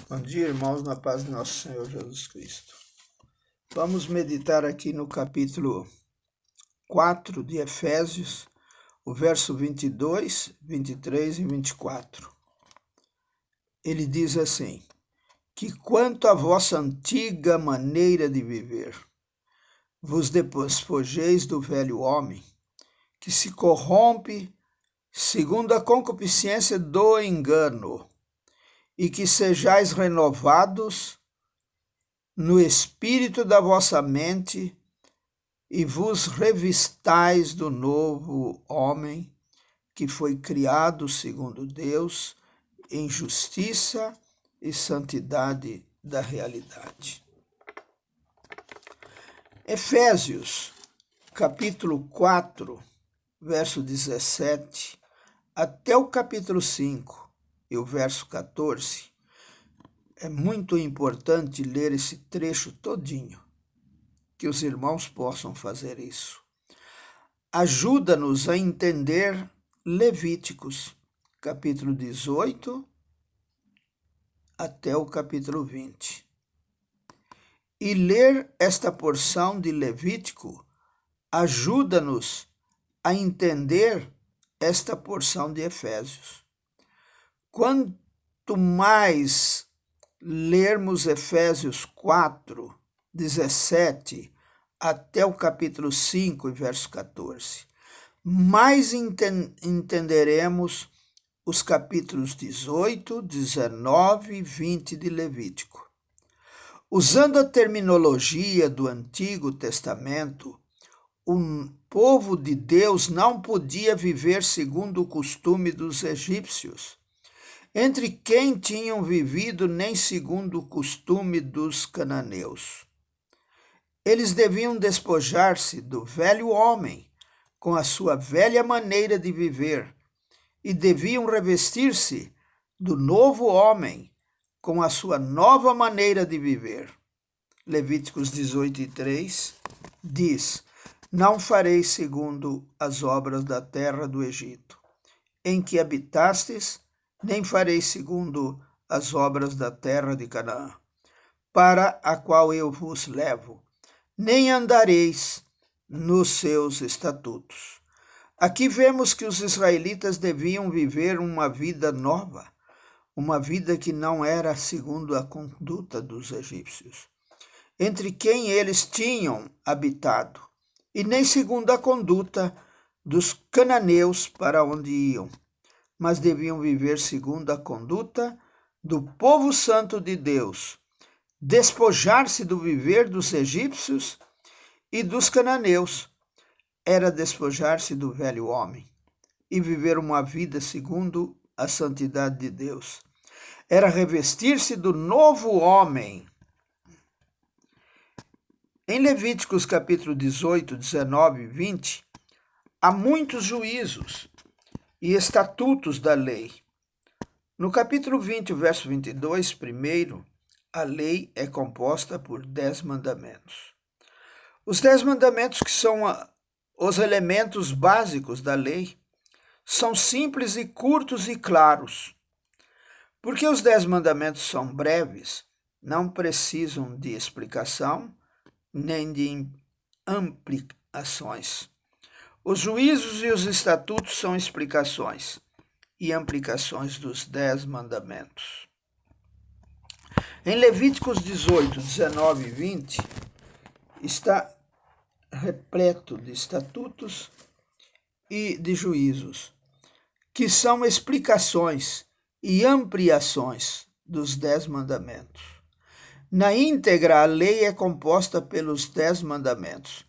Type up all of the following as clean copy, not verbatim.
Bom dia, irmãos, na paz de nosso Senhor Jesus Cristo. Vamos meditar aqui no capítulo 4 de Efésios, o verso 22, 23 e 24. Ele diz assim: que quanto à vossa antiga maneira de viver, vos despojeis do velho homem, que se corrompe segundo a concupiscência do engano, e que sejais renovados no espírito da vossa mente e vos revistais do novo homem, que foi criado segundo Deus, em justiça e santidade da realidade. Efésios, capítulo 4, verso 17, até o capítulo 5 e o verso 14, é muito importante ler esse trecho todinho, que os irmãos possam fazer isso. Ajuda-nos a entender Levíticos, capítulo 18 até o capítulo 20. E ler esta porção de Levítico ajuda-nos a entender esta porção de Efésios. Quanto mais lermos Efésios 4, 17 até o capítulo 5 e verso 14, mais entenderemos os capítulos 18, 19 e 20 de Levítico. Usando a terminologia do Antigo Testamento, o povo de Deus não podia viver segundo o costume dos egípcios, entre quem tinham vivido nem segundo o costume dos cananeus. Eles deviam despojar-se do velho homem, com a sua velha maneira de viver, e deviam revestir-se do novo homem, com a sua nova maneira de viver. Levíticos 18:3 diz: não fareis segundo as obras da terra do Egito, em que habitastes, nem fareis segundo as obras da terra de Canaã, para a qual eu vos levo, nem andareis nos seus estatutos. Aqui vemos que os israelitas deviam viver uma vida nova, uma vida que não era segundo a conduta dos egípcios, entre quem eles tinham habitado, e nem segundo a conduta dos cananeus para onde iam, mas deviam viver segundo a conduta do povo santo de Deus, despojar-se do viver dos egípcios e dos cananeus. Era despojar-se do velho homem e viver uma vida segundo a santidade de Deus. Era revestir-se do novo homem. Em Levíticos capítulo 18, 19 e 20, há muitos juízos e estatutos da lei. No capítulo 20, verso 22, primeiro, a lei é composta por 10 mandamentos. Os 10 mandamentos, que são os elementos básicos da lei, são simples e curtos e claros. Porque os 10 mandamentos são breves, não precisam de explicação nem de ampliações. Os juízos e os estatutos são explicações e ampliações dos 10 mandamentos. Em Levíticos 18, 19 e 20, está repleto de estatutos e de juízos, que são explicações e ampliações dos 10 mandamentos. Na íntegra, a lei é composta pelos 10 mandamentos,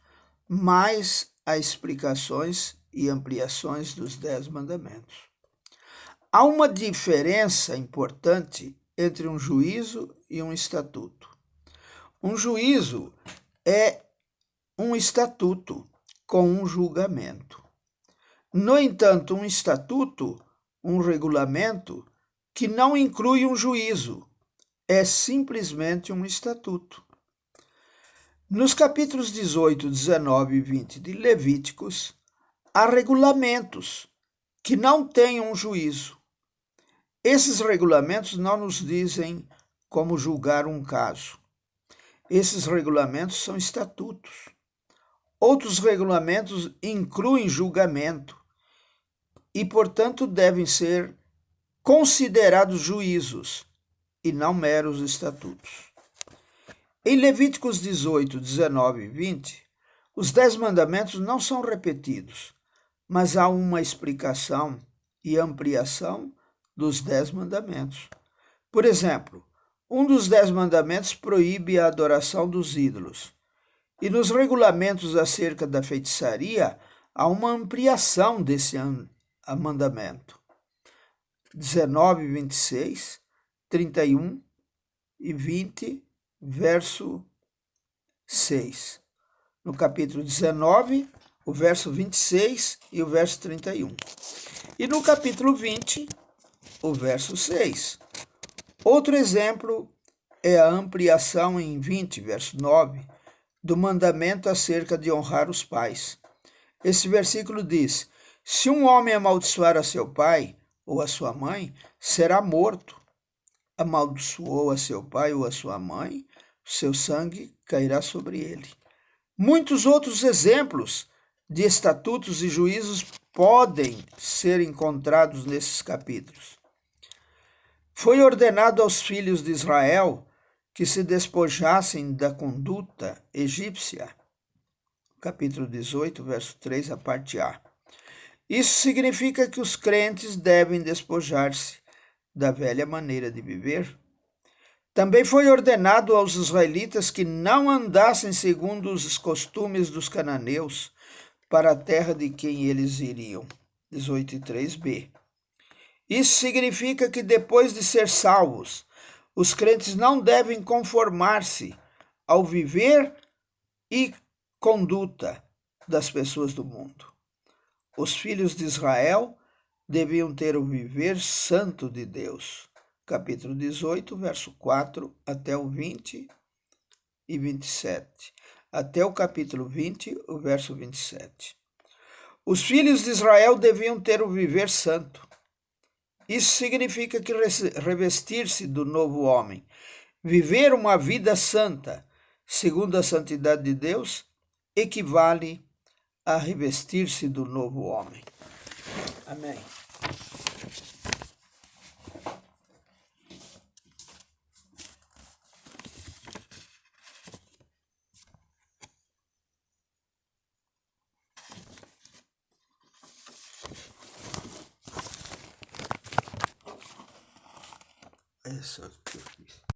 mais as explicações e ampliações dos 10 mandamentos. Há uma diferença importante entre um juízo e um estatuto. Um juízo é um estatuto com um julgamento. No entanto, um estatuto, um regulamento, que não inclui um juízo, é simplesmente um estatuto. Nos capítulos 18, 19 e 20 de Levíticos, há regulamentos que não têm um juízo. Esses regulamentos não nos dizem como julgar um caso. Esses regulamentos são estatutos. Outros regulamentos incluem julgamento e, portanto, devem ser considerados juízos e não meros estatutos. Em Levíticos 18, 19 e 20, os 10 mandamentos não são repetidos, mas há uma explicação e ampliação dos 10 mandamentos. Por exemplo, um dos 10 mandamentos proíbe a adoração dos ídolos. E nos regulamentos acerca da feitiçaria, há uma ampliação desse mandamento. 19, 26, 31 e 20, verso 6. No capítulo 19, o verso 26 e o verso 31. E no capítulo 20, o verso 6. Outro exemplo é a ampliação em 20, verso 9, do mandamento acerca de honrar os pais. Esse versículo diz: se um homem amaldiçoar a seu pai ou a sua mãe, será morto. Amaldiçoou a seu pai ou a sua mãe, seu sangue cairá sobre ele. Muitos outros exemplos de estatutos e juízos podem ser encontrados nesses capítulos. Foi ordenado aos filhos de Israel que se despojassem da conduta egípcia. Capítulo 18, verso 3, a parte A. Isso significa que os crentes devem despojar-se da velha maneira de viver. Também foi ordenado aos israelitas que não andassem segundo os costumes dos cananeus para a terra de quem eles iriam. 18:3b. Isso significa que depois de ser salvos, os crentes não devem conformar-se ao viver e conduta das pessoas do mundo. Os filhos de Israel deviam ter o viver santo de Deus. Capítulo 18, verso 4 até o 20 e 27. Até o capítulo 20, o verso 27. Os filhos de Israel deviam ter o viver santo. Isso significa que revestir-se do novo homem, viver uma vida santa, segundo a santidade de Deus, equivale a revestir-se do novo homem. Amém. É só o que eu fiz.